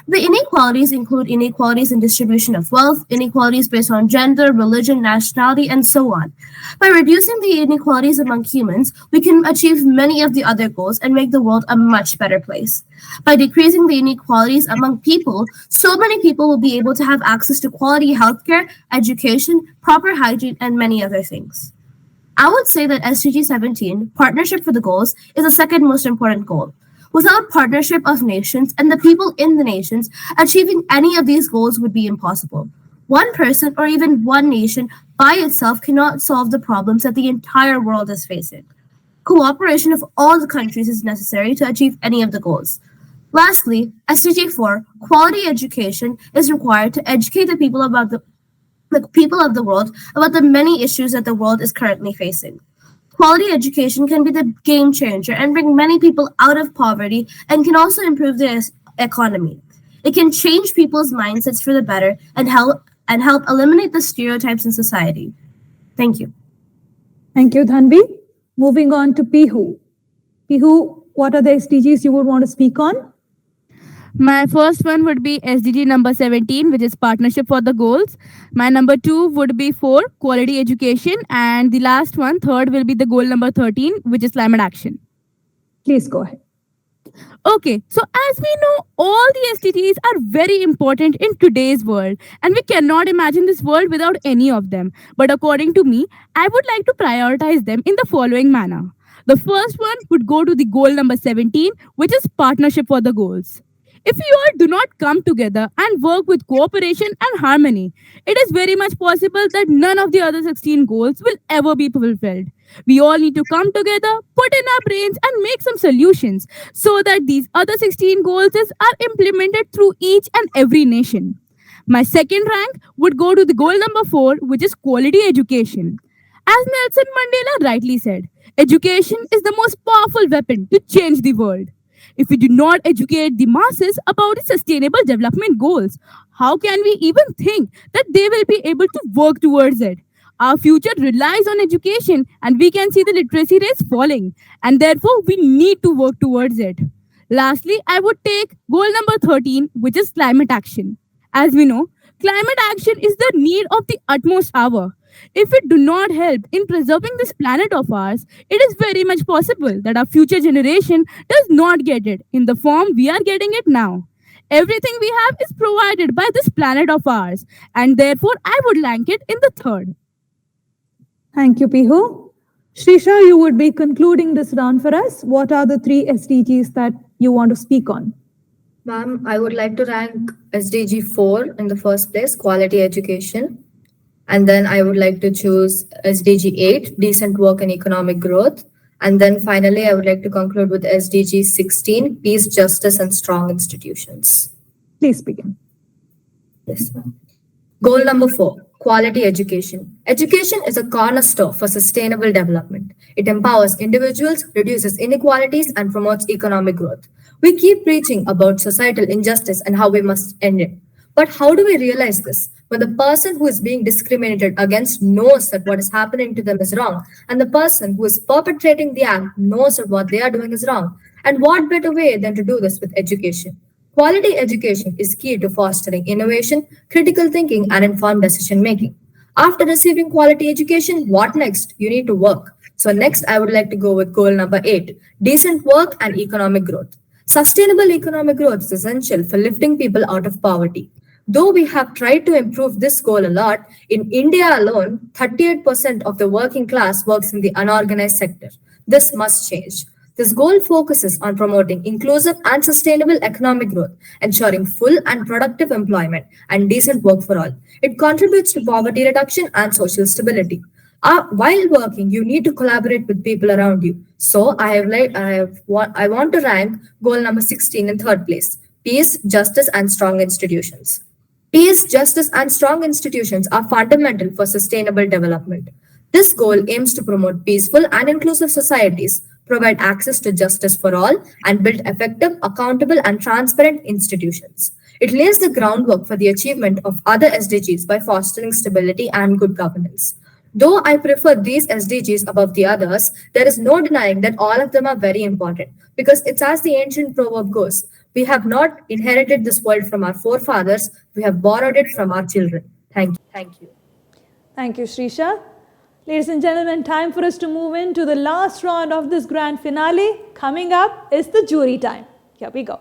The inequalities include inequalities in distribution of wealth, inequalities based on gender, religion, nationality, and so on. By reducing the inequalities among humans, we can achieve many of the other goals and make the world a much better place. By decreasing the inequalities among people, so many people will be able to have access to quality healthcare, education, proper hygiene, and many other things. I would say that SDG 17, partnership for the goals, is the second most important goal. Without partnership of nations and the people in the nations, achieving any of these goals would be impossible. One person or even one nation by itself cannot solve the problems that the entire world is facing. Cooperation of all the countries is necessary to achieve any of the goals. Lastly, SDG 4, quality education, is required to educate the people of the world about the many issues that the world is currently facing. Quality education can be the game changer and bring many people out of poverty and can also improve the economy. It can change people's mindsets for the better and help eliminate the stereotypes in society. Thank you. Thank you, Dhanvi. Moving on to Pihu. Pihu, what are the SDGs you would want to speak on? My first one would be SDG number 17, which is partnership for the goals. My number 2 would be 4, quality education. And the last one, third, will be the goal number 13, which is climate action. Please go ahead. Okay, so as we know, all the SDGs are very important in today's world, and we cannot imagine this world without any of them. But according to me, I would like to prioritize them in the following manner. The first one would go to the goal number 17, which is partnership for the goals. If you all do not come together and work with cooperation and harmony, it is very much possible that none of the other 16 goals will ever be fulfilled. We all need to come together, put in our brains, and make some solutions so that these other 16 goals are implemented through each and every nation. My second rank would go to the goal number 4, which is quality education. As Nelson Mandela rightly said, education is the most powerful weapon to change the world. If we do not educate the masses about the sustainable development goals, how can we even think that they will be able to work towards it? Our future relies on education, and we can see the literacy rates falling, and therefore we need to work towards it. Lastly, I would take goal number 13, which is climate action. As we know, climate action is the need of the utmost hour. If we do not help in preserving this planet of ours, it is very much possible that our future generation does not get it in the form we are getting it now. Everything we have is provided by this planet of ours, and therefore I would rank it in the third. Thank you, Pihu. Shrisha, you would be concluding this round for us. What are the 3 SDGs that you want to speak on? Ma'am, I would like to rank SDG 4 in the first place, quality education. And then I would like to choose SDG 8, decent work and economic growth. And then finally, I would like to conclude with SDG 16, peace, justice, and strong institutions. Please begin. Yes, ma'am. Goal number 4, quality education. Education is a cornerstone for sustainable development. It empowers individuals, reduces inequalities, and promotes economic growth. We keep preaching about societal injustice and how we must end it. But how do we realize this? When the person who is being discriminated against knows that what is happening to them is wrong, and the person who is perpetrating the act knows that what they are doing is wrong. And what better way than to do this with education? Quality education is key to fostering innovation, critical thinking, and informed decision making. After receiving quality education, what next? You need to work. So, next, I would like to go with goal number 8, decent work and economic growth. Sustainable economic growth is essential for lifting people out of poverty. Though we have tried to improve this goal a lot, in India alone, 38% of the working class works in the unorganized sector. This must change. This goal focuses on promoting inclusive and sustainable economic growth, ensuring full and productive employment and decent work for all. It contributes to poverty reduction and social stability. While working, you need to collaborate with people around you. So I want to rank goal number 16 in third place: peace, justice, and strong institutions. Peace, justice, and strong institutions are fundamental for sustainable development. This goal aims to promote peaceful and inclusive societies, provide access to justice for all, and build effective, accountable, and transparent institutions. It lays the groundwork for the achievement of other SDGs by fostering stability and good governance. Though I prefer these SDGs above the others, there is no denying that all of them are very important because it's as the ancient proverb goes: we have not inherited this world from our forefathers, we have borrowed it from our children. Thank you. Thank you. Thank you, Shrisha. Ladies and gentlemen, time for us to move into the last round of this grand finale. Coming up is the jury time. Here we go.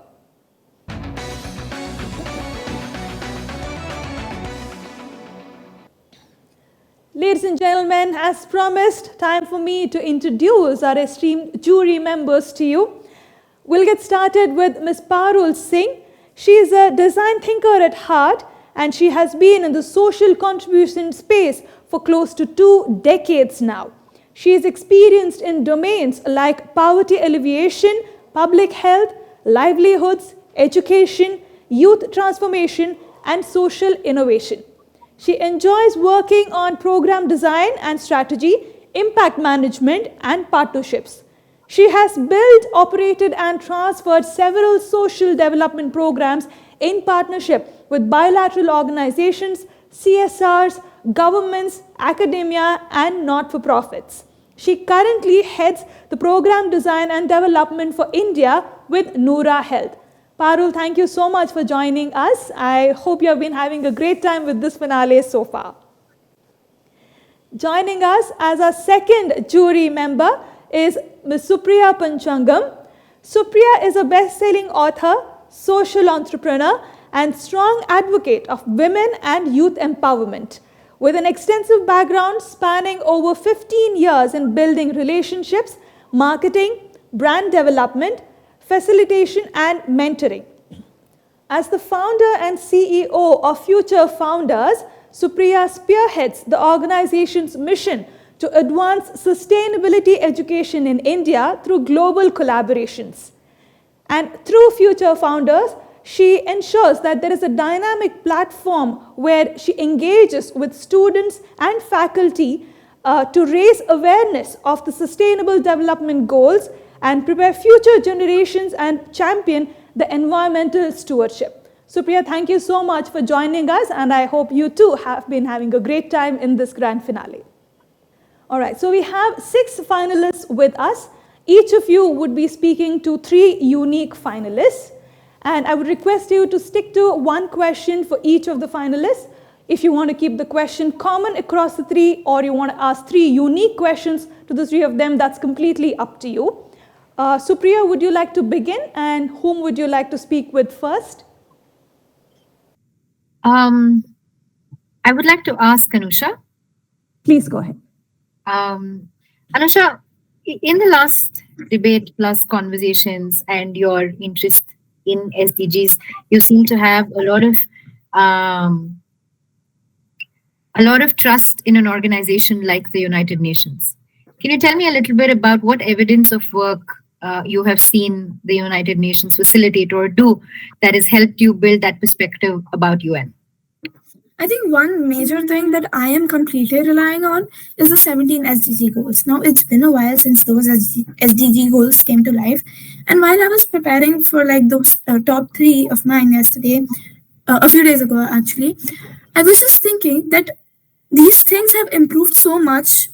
Ladies and gentlemen, as promised, time for me to introduce our esteemed jury members to you. We'll get started with Ms. Parul Singh. She is a design thinker at heart and she has been in the social contribution space for close to 2 decades now. She is experienced in domains like poverty alleviation, public health, livelihoods, education, youth transformation, and social innovation. She enjoys working on program design and strategy, impact management, and partnerships. She has built, operated, and transferred several social development programs in partnership with bilateral organizations, CSRs, governments, academia, and not-for-profits. She currently heads the program design and development for India with Noora Health. Parul, thank you so much for joining us. I hope you have been having a great time with this finale so far. Joining us as our second jury member is Ms. Supriya Panchangam. Supriya is a best-selling author, social entrepreneur, and strong advocate of women and youth empowerment. With an extensive background spanning over 15 years in building relationships, marketing, brand development, facilitation, and mentoring. As the founder and CEO of Future Founders, Supriya spearheads the organization's mission to advance sustainability education in India through global collaborations. And through Future Founders, she ensures that there is a dynamic platform where she engages with students and faculty to raise awareness of the sustainable development goals and prepare future generations and champion the environmental stewardship. Supriya, thank you so much for joining us, and I hope you too have been having a great time in this grand finale. All right, so we have 6 finalists with us. Each of you would be speaking to 3 unique finalists, and I would request you to stick to 1 question for each of the finalists. If you want to keep the question common across the 3, or you want to ask 3 unique questions to the 3 of them, that's completely up to you. Supriya, would you like to begin, and whom would you like to speak with first? I would like to ask Anusha. Please go ahead. Anusha, in the last debate plus conversations and your interest in SDGs, you seem to have a lot of trust in an organization like the United Nations. Can you tell me a little bit about what evidence of work you have seen the United Nations facilitate or do that has helped you build that perspective about UN? I think one major thing that I am completely relying on is the 17 SDG goals. Now, it's been a while since those SDG goals came to life. And while I was preparing for like those top 3 of mine yesterday, a few days ago actually, I was just thinking that these things have improved so much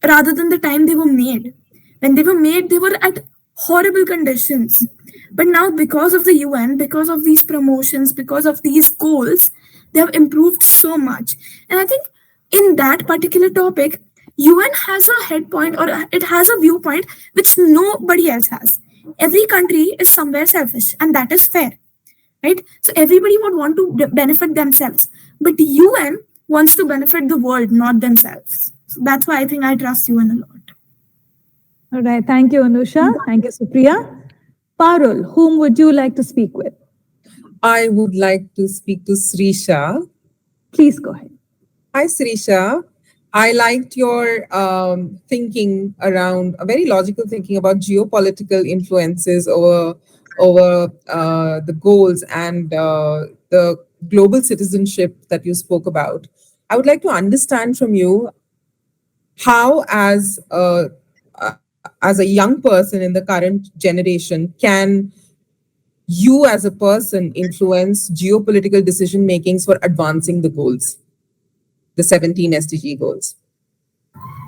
rather than the time they were made. When they were made, they were at horrible conditions. But now, because of the UN, because of these promotions, because of these goals, they have improved so much. And I think in that particular topic, UN has a head point, or it has a viewpoint which nobody else has. Every country is somewhere selfish, and that is fair, right? So everybody would want to benefit themselves, but the UN wants to benefit the world, not themselves. So that's why I think I trust UN a lot. All right. Thank you, Anusha. Thank you, Supriya. Parul, whom would you like to speak with? I would like to speak to Srisha. Please go ahead. Hi, Srisha. I liked your thinking around a very logical thinking about geopolitical influences over the goals and the global citizenship that you spoke about. I would like to understand from you how, as a young person in the current generation, can you as a person influence geopolitical decision makings for advancing the goals, the 17 SDG goals?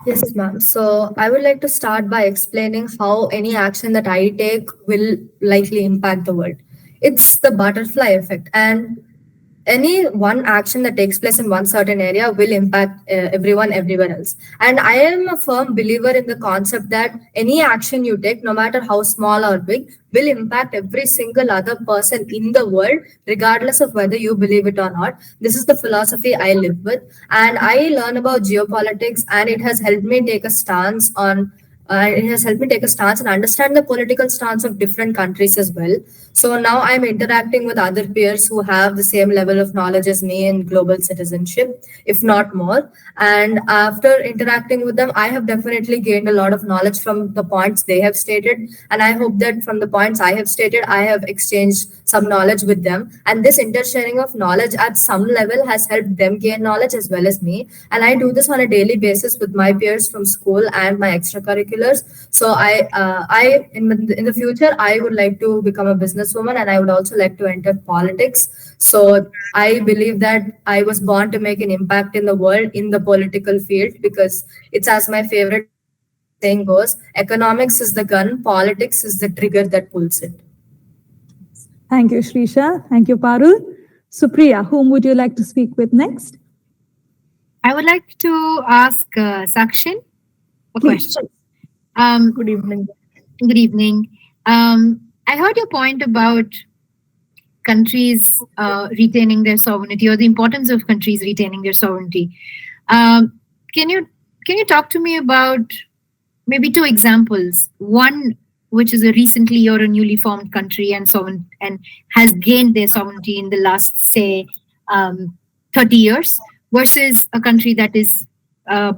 Yes, ma'am. So I would like to start by explaining how any action that I take will likely impact the world. It's the butterfly effect, and any one action that takes place in one certain area will impact everyone everywhere else. And I am a firm believer in the concept that any action you take, no matter how small or big, will impact every single other person in the world, regardless of whether you believe it or not. This is the philosophy I live with, and I learn about geopolitics, and it has helped me take a stance on it has helped me take a stance and understand the political stance of different countries as well. So now I'm interacting with other peers who have the same level of knowledge as me in global citizenship, if not more. And after interacting with them, I have definitely gained a lot of knowledge from the points they have stated. And I hope that from the points I have stated, I have exchanged some knowledge with them. And this intersharing of knowledge at some level has helped them gain knowledge as well as me. And I do this on a daily basis with my peers from school and my extracurriculars. So in the future, I would like to become a businesswoman, and I would also like to enter politics. So I believe that I was born to make an impact in the world in the political field, because it's, as my favorite saying goes, economics is the gun, politics is the trigger that pulls it. Thank you, Shrisha. Thank you, Parul. Supriya, whom would you like to speak with next? I would like to ask Sakshin a question. Good evening. Good evening. I heard your point about countries retaining their sovereignty, or the importance of countries retaining their sovereignty. Can you talk to me about maybe two examples? One, which is a recently or a newly formed country and sovereign and has gained their sovereignty in the last, say, 30 years, versus a country that is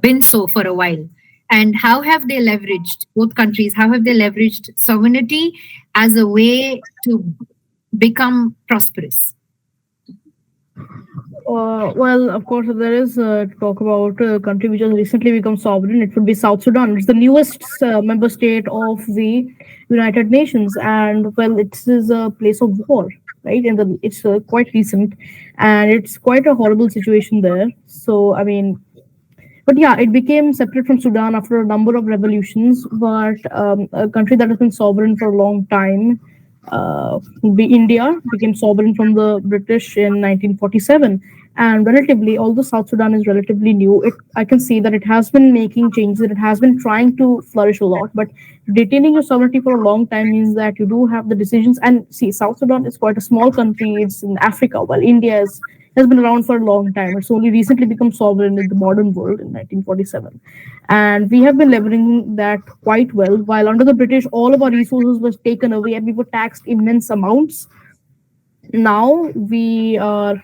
been so for a while. And how have they leveraged, both countries, how have they leveraged sovereignty as a way to become prosperous? Well, of course, there is talk about a country which has recently become sovereign. It would be South Sudan. It's the newest member state of the United Nations, and well, it is a place of war, right? And it's quite recent, and it's quite a horrible situation there. So, I mean, but yeah, it became separate from Sudan after a number of revolutions. But a country that has been sovereign for a long time, India became sovereign from the British in 1947. And relatively, although South Sudan is relatively new, I can see that it has been making changes. It has been trying to flourish a lot. But retaining your sovereignty for a long time means that you do have the decisions. And see, South Sudan is quite a small country. It's in Africa, while India has been around for a long time. It's only recently become sovereign in the modern world in 1947. And we have been leveraging that quite well. While under the British, all of our resources was taken away and we were taxed immense amounts. Now we are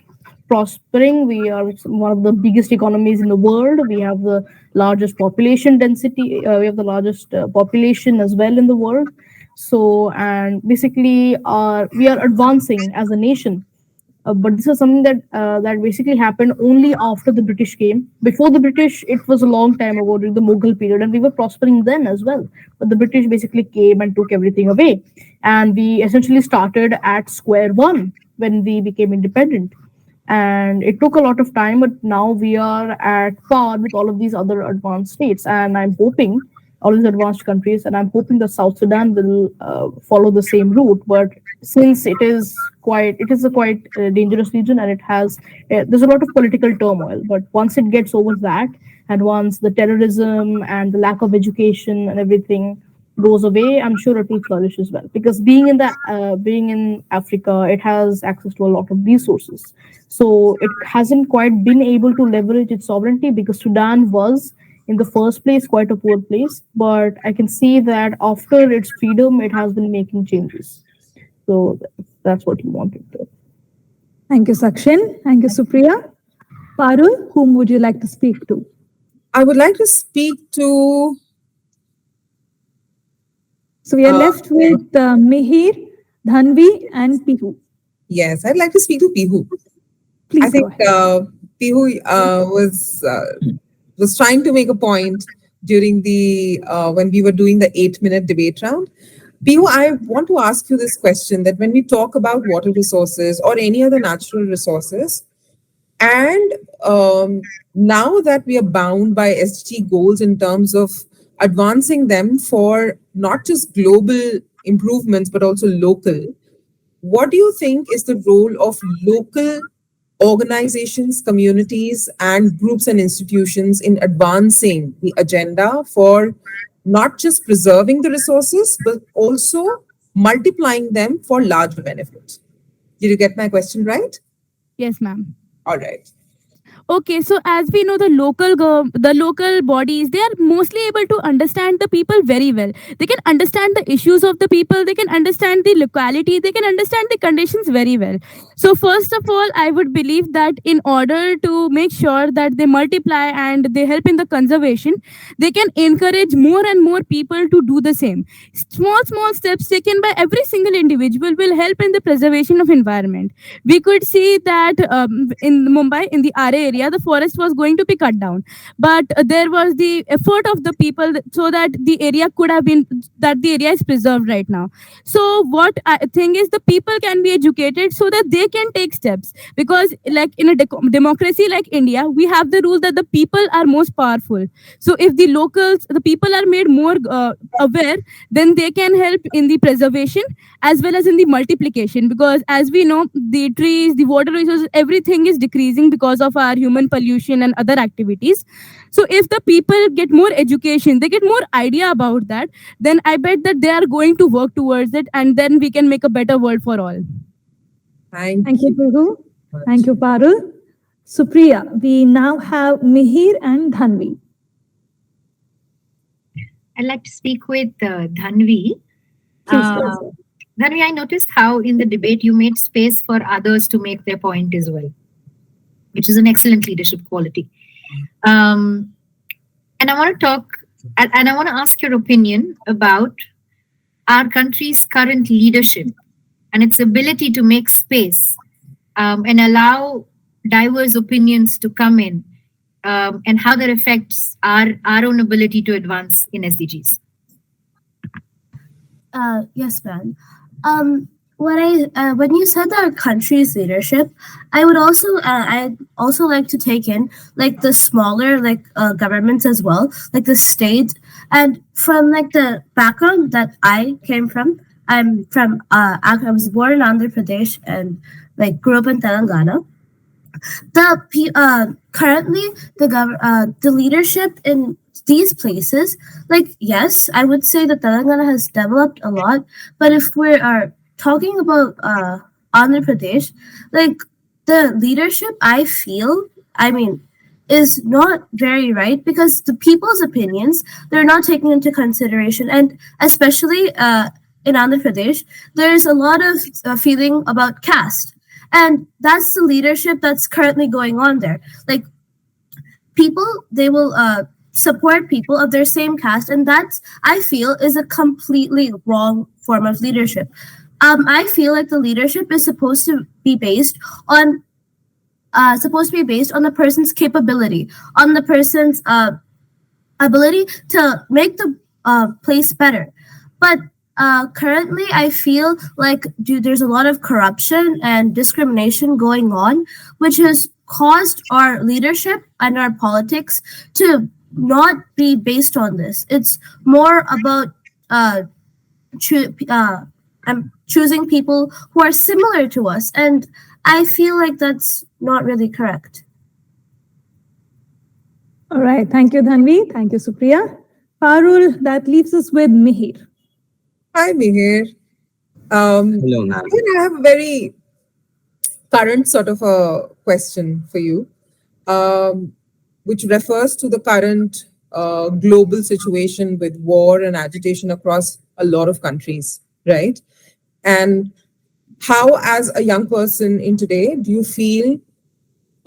prospering. We are one of the biggest economies in the world. We have the largest population density. We have the largest population as well in the world. So, and basically, we are advancing as a nation. But this is something that basically happened only after the British came. Before the British, it was a long time ago during the Mughal period, and we were prospering then as well. But the British basically came and took everything away, and we essentially started at square one when we became independent. And it took a lot of time, but now we are at par with all of these other advanced states. And I'm hoping all these advanced countries, and I'm hoping that South Sudan will follow the same route. But since it is a quite dangerous region, and there's a lot of political turmoil. But once it gets over that, and once the terrorism and the lack of education and everything goes away, I'm sure it will flourish as well. Because being in Africa, it has access to a lot of resources. So it hasn't quite been able to leverage its sovereignty because Sudan was in the first place quite a poor place. But I can see that after its freedom, it has been making changes. So that's what you wanted to. Thank you, Sakshin. Thank you, Supriya. Parul, whom would you like to speak to? I would like to speak to. So we are left with Mihir, Dhanvi, and Pihu. Yes, I'd like to speak to Pihu. Please I think Pihu was trying to make a point during the when we were doing the 8-minute debate round. Pihu, I want to ask you this question: that when we talk about water resources or any other natural resources, and now that we are bound by SDG goals in terms of advancing them for not just global improvements but also local, what do you think is the role of local organizations, communities, and groups and institutions in advancing the agenda for not just preserving the resources but also multiplying them for larger benefit? Did you get my question right? Yes, ma'am. All right. Okay, so as we know, the local bodies, they are mostly able to understand the people very well. They can understand the issues of the people. They can understand the locality. They can understand the conditions very well. So first of all, I would believe that in order to make sure that they multiply and they help in the conservation, they can encourage more and more people to do the same. Small steps taken by every single individual will help in the preservation of environment. We could see that in Mumbai, in the RA area, the forest was going to be cut down, but there was the effort of the people so that the area is preserved right now. So what I think is the people can be educated so that they can take steps, because like in a democracy like India, we have the rule that the people are most powerful. So if the people are made more aware, then they can help in the preservation as well as in the multiplication, because as we know, the trees, the water resources, everything is decreasing because of our human pollution and other activities. So if the people get more education, they get more idea about that, then I bet that they are going to work towards it, and then we can make a better world for all. Thank you, Pihu. Thank you, Parul. Supriya, we now have Mihir and Dhanvi. I'd like to speak with Dhanvi. Please go. Dhanvi, I noticed how in the debate you made space for others to make their point as well, which is an excellent leadership quality. And I want to talk, and I want to ask your opinion about our country's current leadership and its ability to make space and allow diverse opinions to come in, and how that affects our own ability to advance in SDGs. Yes, ma'am. When you said our country's leadership, I'd also like to take in like the smaller governments as well, like the state. And from like the background that I came from, I was born in Andhra Pradesh and like grew up in Telangana. Currently the leadership in these places, like, yes, I would say that Telangana has developed a lot, but if we are talking about Andhra Pradesh, like the leadership, I feel, is not very right, because the people's opinions, they're not taken into consideration. And especially in Andhra Pradesh, there's a lot of feeling about caste. And that's the leadership that's currently going on there. Like people, they will support people of their same caste, and that's, I feel, is a completely wrong form of leadership. I feel like the leadership is supposed to be based on the person's capability, on the person's ability to make the place better. But currently, I feel like there's a lot of corruption and discrimination going on, which has caused our leadership and our politics to not be based on this. It's more about uh, choo- uh, choosing people who are similar to us, and I feel like that's not really correct. All right. Thank you, Dhanvi. Thank you, Supriya. Parul, that leaves us with Mihir. Hi, Mihir. Hello, ma'am. I have a very current sort of a question for you, um, which refers to the current global situation with war and agitation across a lot of countries, right? And how, as a young person in today, do you feel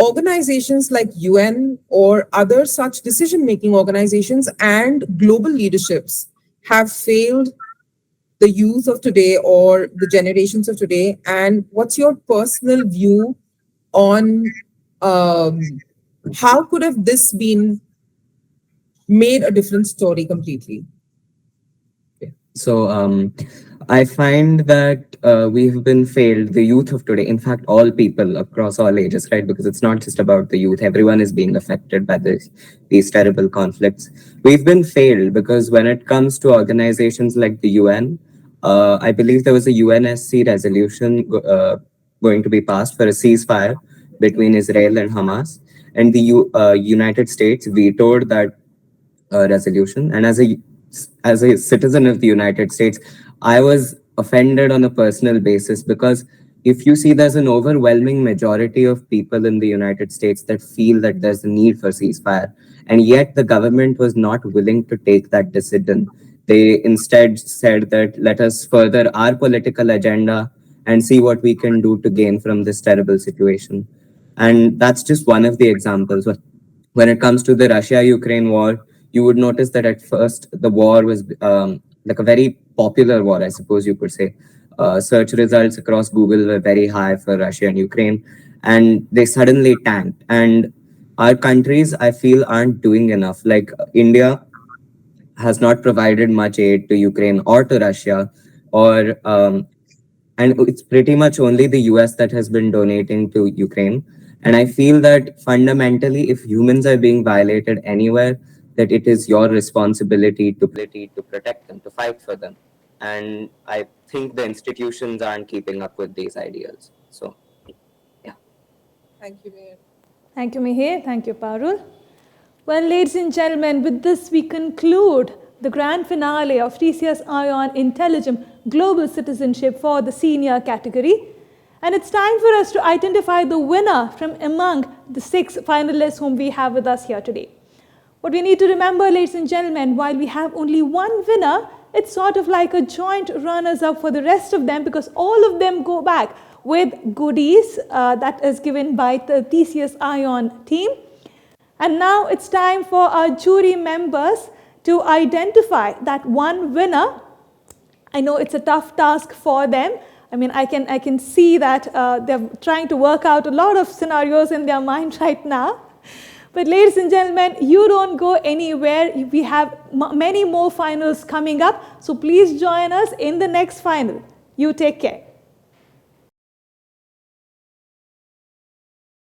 organizations like UN or other such decision-making organizations and global leaderships have failed the youth of today or the generations of today? And what's your personal view on how could have this been made a different story completely? So I find that we've been failed, the youth of today, in fact, all people across all ages, right? Because it's not just about the youth, everyone is being affected by these terrible conflicts. We've been failed because when it comes to organizations like the UN, I believe there was a UNSC resolution going to be passed for a ceasefire between Israel and Hamas. And the United States vetoed that resolution. And as a citizen of the United States, I was offended on a personal basis because if you see there's an overwhelming majority of people in the United States that feel that there's a need for ceasefire, and yet the government was not willing to take that decision. They instead said that let us further our political agenda and see what we can do to gain from this terrible situation. And that's just one of the examples. When it comes to the Russia-Ukraine war, you would notice that at first the war was like a very popular war, I suppose you could say. Search results across Google were very high for Russia and Ukraine, and they suddenly tanked. And our countries, I feel, aren't doing enough. Like India has not provided much aid to Ukraine or to Russia, or and it's pretty much only the US that has been donating to Ukraine. And I feel that fundamentally, if humans are being violated anywhere, that it is your responsibility to protect them, to fight for them. And I think the institutions aren't keeping up with these ideals. So, yeah. Thank you, Mayor. Thank you, Mihir. Thank you, Parul. Well, ladies and gentlemen, with this we conclude the grand finale of TCS iON IntelliGem Global Citizenship for the senior category. And it's time for us to identify the winner from among the 6 finalists whom we have with us here today. What we need to remember, ladies and gentlemen, while we have only one winner, it's sort of like a joint runners-up for the rest of them because all of them go back with goodies that is given by the TCS iON team. And now it's time for our jury members to identify that one winner. I know it's a tough task for them. I mean, I can see that they're trying to work out a lot of scenarios in their mind right now. But ladies and gentlemen, you don't go anywhere. We have many more finals coming up. So please join us in the next final. You take care.